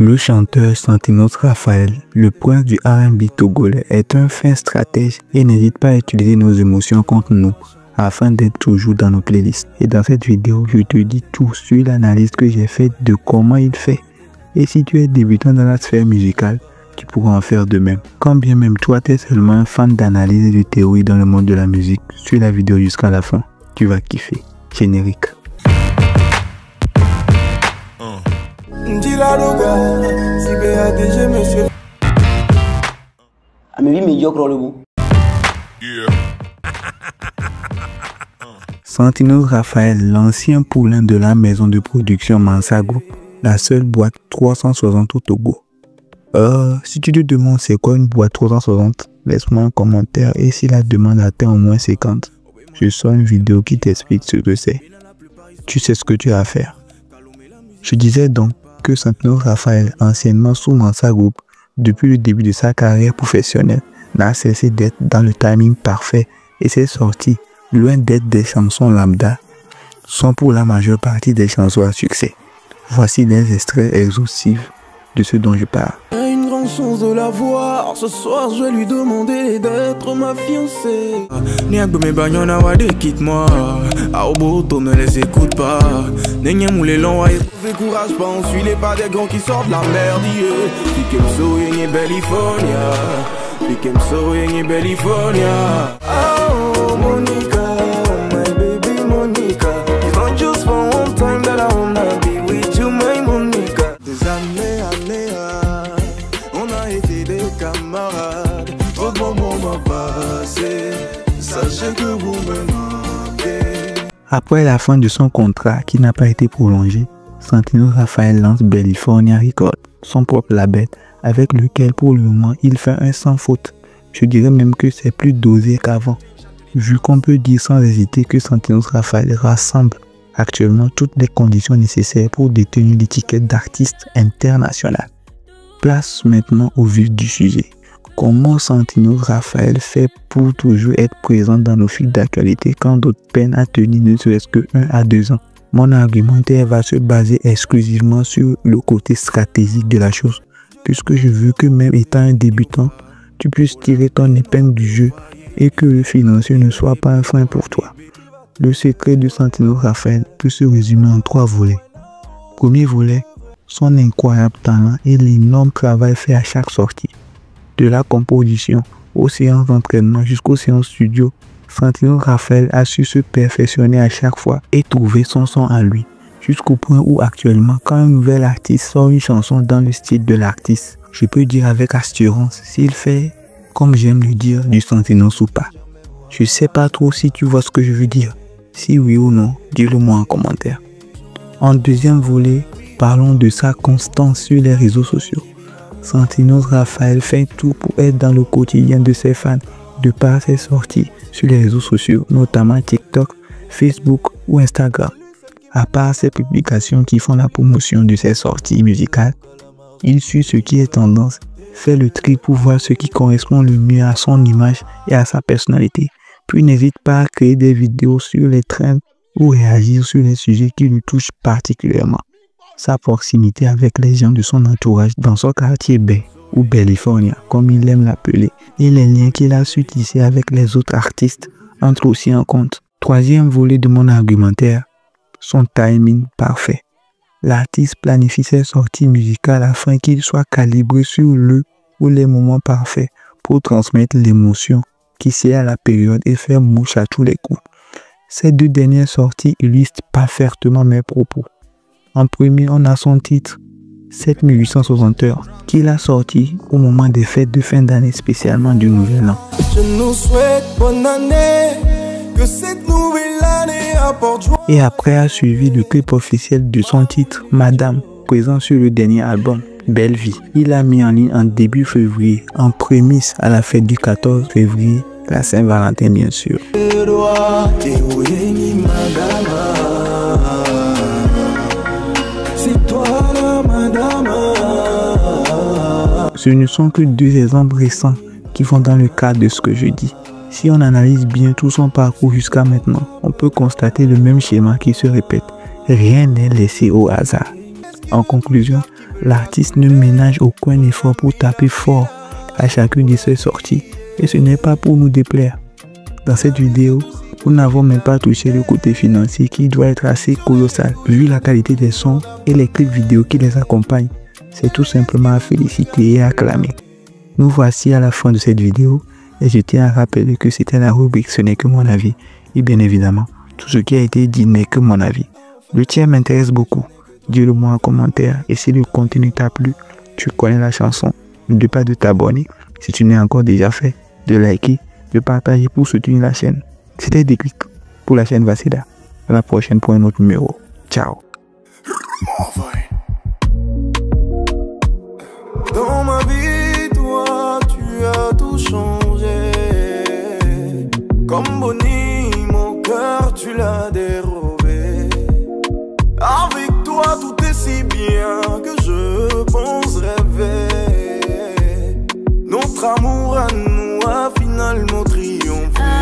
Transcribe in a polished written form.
Le chanteur Santinos Raphaël, le prince du R&B togolais, est un fin stratège et n'hésite pas à utiliser nos émotions contre nous afin d'être toujours dans nos playlists. Et dans cette vidéo, je te dis tout sur l'analyse que j'ai faite de comment il fait. Et si tu es débutant dans la sphère musicale, tu pourras en faire de même. Quand bien même toi, tu es seulement un fan d'analyse et de théorie dans le monde de la musique, suis la vidéo jusqu'à la fin. Tu vas kiffer. Générique. Santinos Raphaël, l'ancien poulain de la maison de production Mansago, la seule boîte 360 au Togo. Si tu te demandes c'est quoi une boîte 360, laisse-moi un commentaire et si la demande atteint au moins 50, je sors une vidéo qui t'explique ce que c'est. Tu sais ce que tu as à faire. Je disais donc que Santinos Raphaël, anciennement sous Mansa Group, depuis le début de sa carrière professionnelle, n'a cessé d'être dans le timing parfait et ses sorties, loin d'être des chansons lambda, sont pour la majeure partie des chansons à succès. Voici des extraits exhaustifs de ce dont je parle. Une grande chance de la voir. Ce soir, je vais lui demander d'être ma fiancée. Niak mes bagnon a wade quitte-moi. Aoboto ne les écoute pas. N'ayez moulé long et décourage pas. On suit les pas des grands qui sortent de la merde. Piquem so yenye Belifonia. Piquem so yenye Belifonia. Oh Monica, my baby Monica. It's not just for one time that I wanna be with you, my Monica. Des années, on a été des camarades. Trop bon moment passé. Sachez que vous me manquez. Après la fin de son contrat qui n'a pas été prolongé, Santinos Raphaël lance Belifonia Records, son propre label, avec lequel pour le moment il fait un sans faute. Je dirais même que c'est plus dosé qu'avant, vu qu'on peut dire sans hésiter que Santinos Raphaël rassemble actuellement toutes les conditions nécessaires pour détenir l'étiquette d'artiste international. Place maintenant au vif du sujet. Comment Santinos Raphaël fait pour toujours être présent dans nos fils d'actualité quand d'autres peinent à tenir ne serait-ce que 1 à 2 ans? Mon argumentaire va se baser exclusivement sur le côté stratégique de la chose, puisque je veux que même étant un débutant, tu puisses tirer ton épingle du jeu et que le financier ne soit pas un frein pour toi. Le secret de Santinos Raphaël peut se résumer en 3 volets. Premier volet, son incroyable talent et l'énorme travail fait à chaque sortie. De la composition aux séances d'entraînement jusqu'aux séances studio, Santinos Raphaël a su se perfectionner à chaque fois et trouver son son à lui. Jusqu'au point où actuellement, quand un nouvel artiste sort une chanson dans le style de l'artiste, je peux dire avec assurance s'il fait, comme j'aime le dire, du Santinos ou pas. Je sais pas trop si tu vois ce que je veux dire. Si oui ou non, dis-le moi en commentaire. En deuxième volet, parlons de sa constance sur les réseaux sociaux. Santinos Raphaël fait tout pour être dans le quotidien de ses fans, de par ses sorties sur les réseaux sociaux, notamment TikTok, Facebook ou Instagram. À part ses publications qui font la promotion de ses sorties musicales, il suit ce qui est tendance, fait le tri pour voir ce qui correspond le mieux à son image et à sa personnalité, puis n'hésite pas à créer des vidéos sur les trends ou réagir sur les sujets qui lui touchent particulièrement. Sa proximité avec les gens de son entourage dans son quartier Bay ou Belifonia, comme il aime l'appeler, et les liens qu'il a su tisser avec les autres artistes entrent aussi en compte. Troisième volet de mon argumentaire, son timing parfait. L'artiste planifie ses sorties musicales afin qu'il soit calibré sur le ou les moments parfaits pour transmettre l'émotion qui sied à la période et faire mouche à tous les coups. Ces 2 dernières sorties illustrent parfaitement mes propos. En premier, on a son titre 7860 heures qu'il a sorti au moment des fêtes de fin d'année, spécialement du Nouvel An. Je nous souhaite bonne année, que cette nouvelle année apporte joie. Et après a suivi le clip officiel de son titre Madame, présent sur le dernier album Belle Vie. Il a mis en ligne en début février, en prémisse à la fête du 14 février, la Saint-Valentin bien sûr. Ce ne sont que 2 exemples récents qui vont dans le cadre de ce que je dis. Si on analyse bien tout son parcours jusqu'à maintenant, on peut constater le même schéma qui se répète. Rien n'est laissé au hasard. En conclusion, l'artiste ne ménage aucun effort pour taper fort à chacune de ses sorties et ce n'est pas pour nous déplaire. Dans cette vidéo, nous n'avons même pas touché le côté financier qui doit être assez colossal vu la qualité des sons et les clips vidéo qui les accompagnent. C'est tout simplement à féliciter et à acclamer. Nous voici à la fin de cette vidéo et je tiens à rappeler que c'était la rubrique Ce n'est que mon avis et bien évidemment, tout ce qui a été dit n'est que mon avis. Le tien m'intéresse beaucoup. Dis-le moi en commentaire et si le contenu t'a plu, tu connais la chanson, n'oublie pas de t'abonner si tu n'es encore déjà fait, de liker, de partager pour soutenir la chaîne. C'était Déclic pour la chaîne Vassida. À la prochaine pour un autre numéro. Ciao. Dans ma vie, toi, tu as tout changé. Comme Bonnie, mon cœur, tu l'as dérobé. Avec toi, tout est si bien que je pense rêver. Notre amour à nous a finalement triomphé.